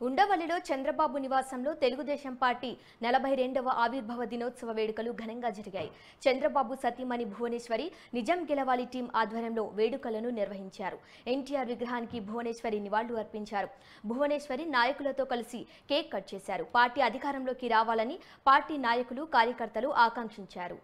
ఉండవల్లిలో చంద్రబాబు నివాసంలో తెలుగుదేశం పార్టీ 42వ ఆవిర్భావ దినోత్సవ వేడుకలు ఘనంగా జరిగాయి. చంద్రబాబు సతీమణి భువనేశ్వరి నిజం గెలవాలి టీం ఆధ్వర్యంలో వేడుకలను నిర్వహించారు. ఎన్టీఆర్ విగ్రహానికి భువనేశ్వరి నివాళులు అర్పించారు. భువనేశ్వరి నాయకులతో కలిసి కేక్ కట్ చేశారు. పార్టీ అధికారంలోకి రావాలని పార్టీ నాయకులు, కార్యకర్తలు ఆకాంక్షించారు.